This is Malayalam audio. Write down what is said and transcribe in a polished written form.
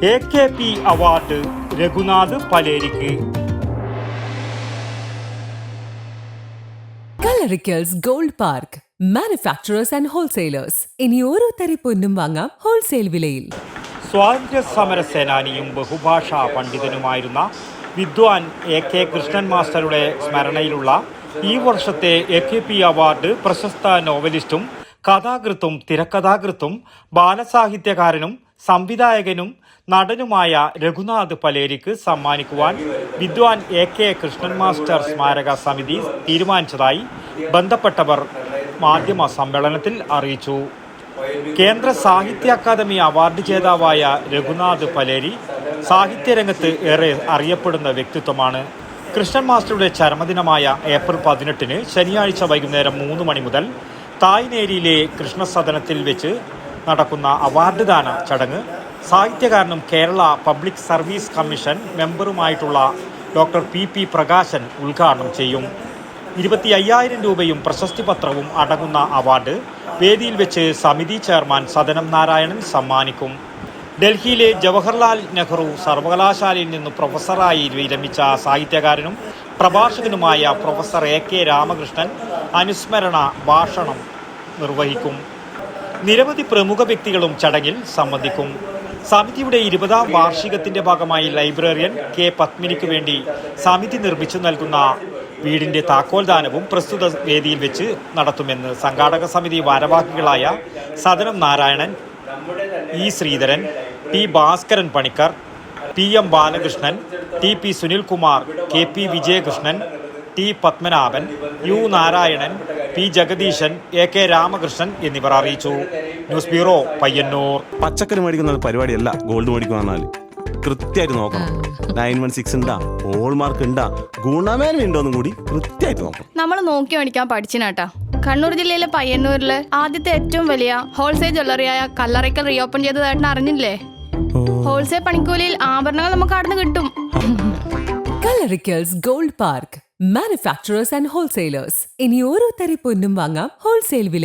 AKP അവാർഡ് രഘുനാഥ് പലേരിക്ക്. കലറിക്കൽസ് gold park, manufacturers and wholesalers. ഇനി ഓരോ തരി പൊന്നും വാങ്ങാം ഹോൾസെയിൽ വിലയിൽ. സ്വാതന്ത്ര്യ സമര സേനാനിയും ബഹുഭാഷാ പണ്ഡിതനുമായിരുന്ന വിദ്വാൻ AK കൃഷ്ണൻ മാസ്റ്ററുടെ സ്മരണയിലുള്ള ഈ വർഷത്തെ AKP അവാർഡ് പ്രശസ്ത നോവലിസ്റ്റും കഥാകൃത്തും തിരക്കഥാകൃത്തും ബാലസാഹിത്യകാരനും സംവിധായകനും നടനുമായ രഘുനാഥ് പലേരിക്ക് സമ്മാനിക്കുവാൻ വിദ്വാൻ AK കൃഷ്ണൻ മാസ്റ്റർ സ്മാരക സമിതി തീരുമാനിച്ചതായി ബന്ധപ്പെട്ടവർ മാധ്യമ സമ്മേളനത്തിൽ അറിയിച്ചു. കേന്ദ്ര സാഹിത്യ അക്കാദമി അവാർഡ് ജേതാവായ രഘുനാഥ് പലേരി സാഹിത്യരംഗത്ത് ഏറെ അറിയപ്പെടുന്ന വ്യക്തിത്വമാണ്. കൃഷ്ണൻ മാസ്റ്ററുടെ ചരമദിനമായ ഏപ്രിൽ 18 ശനിയാഴ്ച വൈകുന്നേരം 3 മണി മുതൽ തായ്നേരിയിലെ കൃഷ്ണസദനത്തിൽ വെച്ച് നടക്കുന്ന അവാർഡ് ദാന ചടങ്ങ് സാഹിത്യകാരനും കേരള പബ്ലിക് സർവീസ് കമ്മീഷൻ മെമ്പറുമായിട്ടുള്ള ഡോക്ടർ PP പ്രകാശൻ ഉദ്ഘാടനം ചെയ്യും. 25,000 രൂപയും പ്രശസ്തി പത്രവും അടങ്ങുന്ന അവാർഡ് വേദിയിൽ വെച്ച് സമിതി ചെയർമാൻ സദനം നാരായണൻ സമ്മാനിക്കും. ഡൽഹിയിലെ ജവഹർലാൽ നെഹ്റു സർവകലാശാലയിൽ നിന്ന് പ്രൊഫസറായി വിരമിച്ച സാഹിത്യകാരനും പ്രഭാഷകനുമായ പ്രൊഫസർ AK രാമകൃഷ്ണൻ അനുസ്മരണ ഭാഷണം നിർവഹിക്കും. നിരവധി പ്രമുഖ വ്യക്തികളും ചടങ്ങിൽ സംബന്ധിക്കും. സമിതിയുടെ 20ാം വാർഷികത്തിന്റെ ഭാഗമായി ലൈബ്രറിയൻ K പത്മിനിക്ക് വേണ്ടി സമിതി നിർമ്മിച്ചു നൽകുന്ന വീടിന്റെ താക്കോൽദാനവും പ്രസ്തുത വേദിയിൽ വെച്ച് നടത്തുമെന്ന് സംഘാടക സമിതി ഭാരവാഹികളായ സദനം Narayanan, E Sreedharan, T Bhaskaran Panicker, PM Balakrishnan, TP Sunilkumar, KP Vijayakrishnan, T Padmanabhan, U Narayanan, P ജഗദീശൻ, AK രാമകൃഷ്ണൻ എന്നിവർ അറിയിച്ചു. News bureau, Payyanur. പച്ചക്കറി മേടിക്കുന്ന പരിപാടിയല്ല ഗോൾഡ് മേടിക്കുക പറഞ്ഞാൽ കൃത്യമായിട്ട് നോക്കണം. 916 ഉണ്ടാ, ഹോൾമാർക്ക് ഉണ്ടാ, ഗുണമേന്മ ഉണ്ടോന്നും കൂടി കൃത്യമായിട്ട് നോക്കണം. നമ്മൾ നോക്കി മേടിക്കാൻ പഠിച്ചിനാട്ടാ. കണ്ണൂർ ജില്ലയിലെ പയ്യന്നൂരിലെ ആദ്യത്തെ ഏറ്റവും വലിയ ഹോൾസെയിൽ ജ്വല്ലറിയായ കല്ലറയ്ക്കൽ റീഓപ്പൺ ചെയ്തതായിട്ട് അറിഞ്ഞില്ലേ? ഹോൾസെയിൽ പണിക്കൂലിയിൽ ആഭരണങ്ങൾ നമുക്ക് അവിടെ നിന്ന് കിട്ടും. കലറിക്കൽസ് gold park, manufacturers and wholesalers. ഇനി ഓരോ തരി പൊന്നും വാങ്ങാം ഹോൾസെയിൽ വിലയിൽ.